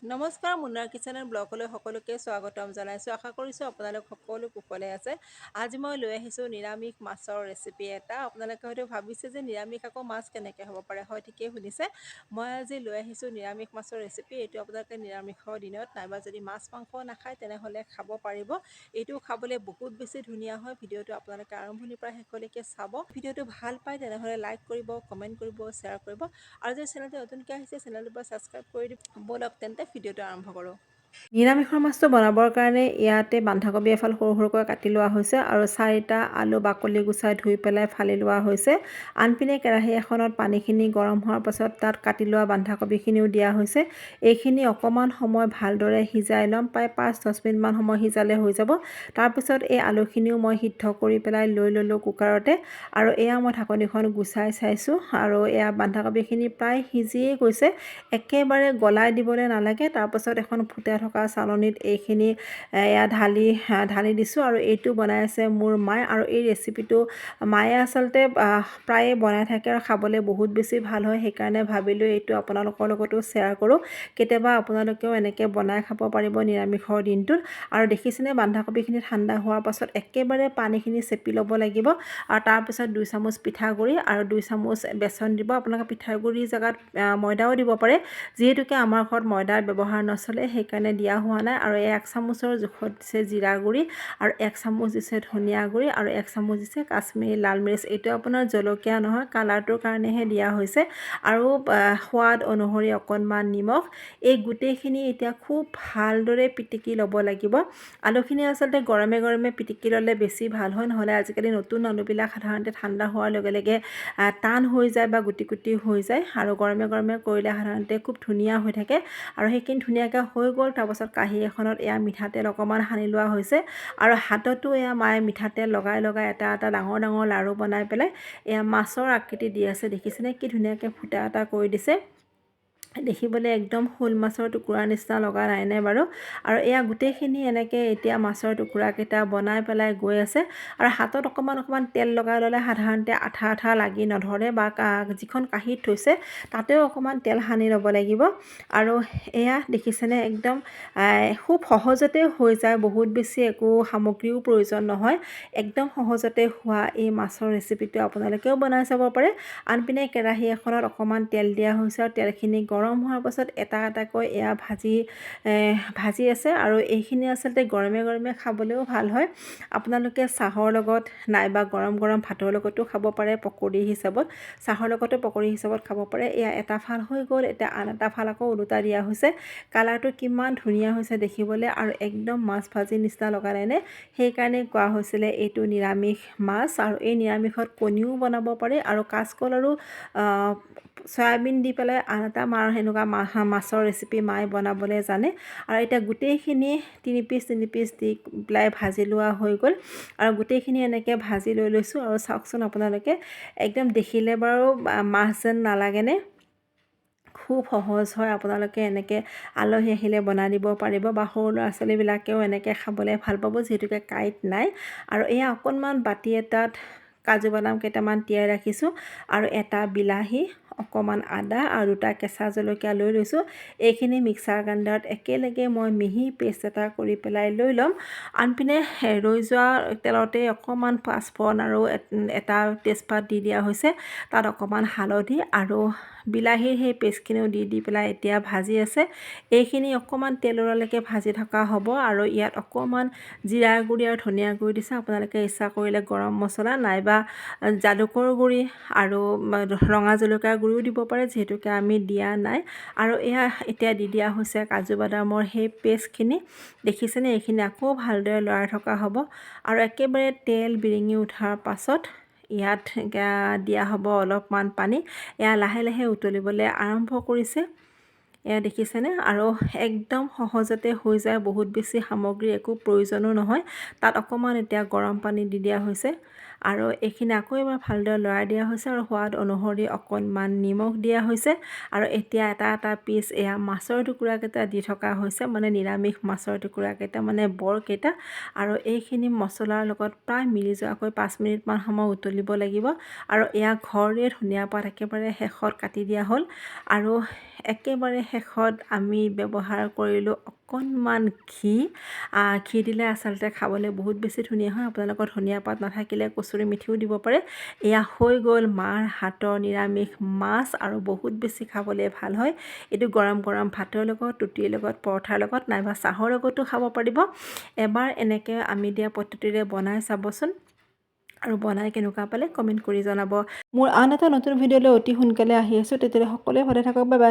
নমস্কাৰ, মুন্নাৰ কিচেনৰ ব্লগলৈ সকলোকে স্বাগতম জনাইছোঁ। আশা কৰিছোঁ আপোনালোক সকলো কুশলে আছে। আজি মই লৈ আহিছোঁ নিৰামিষ মাছৰ ৰেচিপি এটা। আপোনালোকে হয়তো ভাবিছে যে নিৰামিষ আকৌ মাছ কেনেকৈ হ'ব পাৰে। হয়, ঠিকেই শুনিছে। মই আজি লৈ আহিছোঁ নিৰামিষ মাছৰ ৰেচিপি। এইটো আপোনালোকে নিৰামিষৰ দিনত নাইবা যদি মাছ মাংস নাখায় তেনেহ'লে খাব পাৰিব। এইটো খাবলৈ বহুত বেছি ধুনীয়া হয়। ভিডিঅ'টো আপোনালোকে আৰম্ভণিৰ পৰা শেষলৈকে চাব। ভিডিঅ'টো ভাল পায় তেনেহ'লে লাইক কৰিব, কমেণ্ট কৰিব, শ্বেয়াৰ কৰিব আৰু যদি চেনেলটো নতুনকৈ আহিছে চেনেলটোৰ পৰা ছাবস্ক্ৰাইব কৰি দিব। ব'লক তেন্তে ভিডিঅ'টো আৰম্ভ কৰোঁ। নিৰামিষৰ মাছটো বনাবৰ কাৰণে ইয়াতে বন্ধাকবি এফাল সৰু সৰুকৈ কাটি লোৱা হৈছে আৰু 4টা আলু বাকলি গুচাই ধুই পেলাই ফালি লোৱা হৈছে। আনপিনে কেৰাহী এখনত পানীখিনি গৰম হোৱাৰ পাছত তাত কাটি লোৱা বন্ধাকবিখিনিও দিয়া হৈছে। এইখিনি অকণমান সময় ভালদৰে সিজাই ল'ম। প্ৰায় 5-10 মিনিটমান সময় সিজালে হৈ যাব। তাৰপিছত এই আলুখিনিও মই সিদ্ধ কৰি পেলাই লৈ ল'লোঁ কুকাৰতে আৰু এয়া মই ঢাকনিখন গুচাই চাইছোঁ আৰু এয়া বন্ধাকবিখিনি প্ৰায় সিজিয়ে গৈছে। একেবাৰে গলাই দিবলৈ নালাগে। তাৰপাছত এখন ফুটাই থকা চালনীত এইখিনি এয়া ঢালি দিছোঁ আৰু এইটো বনাই আছে মোৰ মায়ে আৰু এই ৰেচিপিটো মায়ে আচলতে প্ৰায়ে বনাই থাকে আৰু খাবলৈ বহুত বেছি ভাল হয়। সেইকাৰণে ভাবিলোঁ এইটো আপোনালোকৰ লগতো শ্বেয়াৰ কৰোঁ। কেতিয়াবা আপোনালোকেও এনেকৈ বনাই খাব পাৰিব নিৰামিষৰ দিনটোত। আৰু দেখিছেনে বন্ধাকবিখিনি ঠাণ্ডা হোৱাৰ পাছত একেবাৰে পানীখিনি চেপি ল'ব লাগিব আৰু তাৰপিছত 2 চামুচ পিঠাগুড়ি আৰু 2 চামুচ বেচন দিব। আপোনালোকে পিঠাগুড়িৰ জেগাত ময়দাও দিব পাৰে। যিহেতুকে আমাৰ ঘৰত ময়দাৰ ব্যৱহাৰ নচলে সেইকাৰণে দিয়া হোৱা নাই। আৰু 1 চামুচৰ জোখত দিছে জিৰা গুড়ি আৰু 1 চামুচ দিছে ধনিয়া গুড়ি আৰু 1 চামুচ দিছে কাশ্মীৰী লাল মিৰ্চ। এইটো আপোনাৰ জলকীয়া নহয়, কালাৰটোৰ কাৰণেহে দিয়া হৈছে আৰু সোৱাদ অনুসৰি অকণমান নিমখ। এই গোটেইখিনি এতিয়া খুব ভালদৰে পিটিকি ল'ব লাগিব। আলুখিনি আচলতে গৰমে গৰমে পিটিকি ল'লে বেছি ভাল হয়, নহ'লে আজিকালি নতুন আলুবিলাক সাধাৰণতে ঠাণ্ডা হোৱাৰ লগে লগে টান হৈ যায় বা গুটি গুটি হৈ যায় আৰু গৰমে গৰমে কৰিলে সাধাৰণতে খুব ধুনীয়া হৈ থাকে আৰু সেইখিনি ধুনীয়াকৈ হৈ গ'ল। তাৰপাছত কাঁহী এখনত এয়া মিঠাতেল অকণমান সানি লোৱা হৈছে আৰু হাততো এয়া মায়ে মিঠাতেল লগাই লগাই এটা এটা ডাঙৰ ডাঙৰ লাড়ু বনাই পেলাই এয়া মাছৰ আকৃতি দি আছে। দেখিছেনে কি ধুনীয়াকৈ ফুটা এটা কৰি দিছে। দেখিবলৈ একদম শ'ল মাছৰ টুকুৰা নিচিনা লগা নাইনে বাৰু। আৰু এয়া গোটেইখিনি এনেকৈ এতিয়া মাছৰ টুকুৰাকেইটা বনাই পেলাই গৈ আছে আৰু হাতত অকণমান অকণমান তেল লগাই ল'লে সাধাৰণতে আঠা আঠা লাগি নধৰে বা যিখন কাঁহীত থৈছে তাতেও অকণমান তেল সানি ল'ব লাগিব। আৰু এয়া দেখিছেনে একদম খুব সহজতে হৈ যায়। বহুত বেছি একো সামগ্ৰীও প্ৰয়োজন নহয়। একদম সহজতে হোৱা এই মাছৰ ৰেচিপিটো আপোনালোকেও বনাই চাব পাৰে। আনপিনে কেৰাহী এখনত অকণমান তেল দিয়া হৈছে আৰু তেলখিনি গৰম হোৱাৰ পাছত এটা এটাকৈ এয়া ভাজি আছে আৰু এইখিনি আচলতে গৰমে গৰমে খাবলৈও ভাল হয়। আপোনালোকে চাহৰ লগত নাইবা গৰম গৰম ভাতৰ লগতো খাব পাৰে। পকৰি হিচাপত চাহৰ লগতো পকৰি হিচাপত খাব পাৰে। এয়া এটা ফাল হৈ গ'ল, এতিয়া আন এটা ফাল আকৌ ওলোটা দিয়া হৈছে। কালাৰটো কিমান ধুনীয়া হৈছে দেখিবলৈ আৰু একদম মাছ ভাজি নিচিনা লগা নাইনে। সেইকাৰণে কোৱা হৈছিলে এইটো নিৰামিষ মাছ আৰু এই নিৰামিষত কণীও বনাব পাৰে আৰু কাচকল আৰু চয়াবিন দি পেলাই আন এটা সেনেকুৱা মাছৰ ৰেচিপি মায়ে বনাবলৈ জানে। আৰু এতিয়া গোটেইখিনি 3 পিচ দি পেলাই ভাজি লোৱা হৈ গ'ল আৰু গোটেইখিনি এনেকৈ ভাজি লৈ লৈছোঁ আৰু চাওকচোন আপোনালোকে একদম দেখিলে বাৰু মাছ যেন নালাগেনে। খুব সহজ হয়। আপোনালোকে এনেকৈ আলহী আহিলে বনাই দিব পাৰিব বা সৰু ল'ৰা ছোৱালীবিলাকেও এনেকৈ খাবলৈ ভাল পাব যিহেতুকে কাঁইট নাই। আৰু এয়া অকণমান বাতি এটাত কাজু বাদাম কেইটামান তিয়াই ৰাখিছোঁ আৰু এটা বিলাহী, অকণমান আদা আৰু 2টা কেঁচা জলকীয়া লৈ লৈছোঁ। এইখিনি মিক্সাৰ গ্ৰাইণ্ডাৰত একেলগে মই মিহি পেষ্ট এটা কৰি পেলাই লৈ ল'ম। আনপিনে ৰৈ যোৱা তেলতে অকণমান পাঁচফোৰণ আৰু এটা তেজপাত দি দিয়া হৈছে। তাত অকণমান হালধি আৰু বিলাহীৰ সেই পেষ্টখিনিও দি পেলাই এতিয়া ভাজি আছে। এইখিনি অকণমান তেল ওলালৈকে ভাজি থকা হ'ব আৰু ইয়াত অকণমান জিৰা গুড়ি আৰু ধনিয়া গুড়ি দিছে। আপোনালোকে ইচ্ছা কৰিলে গৰম মছলা নাইবা জালুকৰ গুড়ি আৰু ৰঙা জলকীয়াৰ গুড়িও দিব পাৰে, যিহেতুকে আমি দিয়া নাই। আৰু এয়া এতিয়া দি দিয়া হৈছে কাজু বাদামৰ সেই পেষ্টখিনি। দেখিছেনে এইখিনি আকৌ ভালদৰে লৰাই থকা হ'ব আৰু একেবাৰে তেল বিৰিঙি উঠাৰ পাছত ইয়াত দিয়া হ'ব অলপমান পানী। এয়া লাহে লাহে উতলিবলৈ আৰম্ভ কৰিছে। এয়া দেখিছেনে আৰু একদম সহজতে হৈ যায়। বহুত বেছি সামগ্ৰী একো প্ৰয়োজনো নহয়। তাত অকণমান এতিয়া গৰম পানী দি দিয়া হৈছে আৰু এইখিনি আকৌ এবাৰ ভালদৰে লৰাই দিয়া হৈছে আৰু সোৱাদ অনুসৰি অকণমান নিমখ দিয়া হৈছে আৰু এতিয়া এটা এটা পিচ এয়া মাছৰ টুকুৰাকেইটা দি থকা হৈছে মানে নিৰামিষ মাছৰ টুকুৰাকেইটা মানে বৰকেইটা আৰু এইখিনি মছলাৰ লগত প্ৰায় মিলি যোৱাকৈ 5 মিনিটমান সময় উতলিব লাগিব আৰু এয়া ঘৰৰে ধনিয়া পাত একেবাৰে শেষত কাটি দিয়া হ'ল আৰু একেবাৰে শেষত আমি ব্যৱহাৰ কৰিলোঁ অকণমান ঘি দিলে আচলতে খাবলৈ বহুত বেছি ধুনীয়া হয় আপোনালোকৰ ধনিয়া পাত নাথাকিলে কচুৰি মেথিও দিব পাৰে এয়া হৈ গ'ল মাৰ হাতৰ নিৰামিষ মাছ আৰু বহুত বেছি খাবলৈ ভাল হয় এইটো গৰম গৰম ভাতৰ লগত ৰুটিৰ লগত পৰঠাৰ লগত নাইবা চাহৰ লগতো খাব পাৰিব এবাৰ এনেকৈ আমি দিয়া পদ্ধতিৰে বনাই চাবচোন আৰু বনাই কেনেকুৱা পালে কমেণ্ট কৰি জনাব মোৰ আন এটা নতুন ভিডিঅ'লৈ অতি সোনকালে আহি আছোঁ তেতিয়ালৈ সকলোৱে ভালে থাকক বাই বাই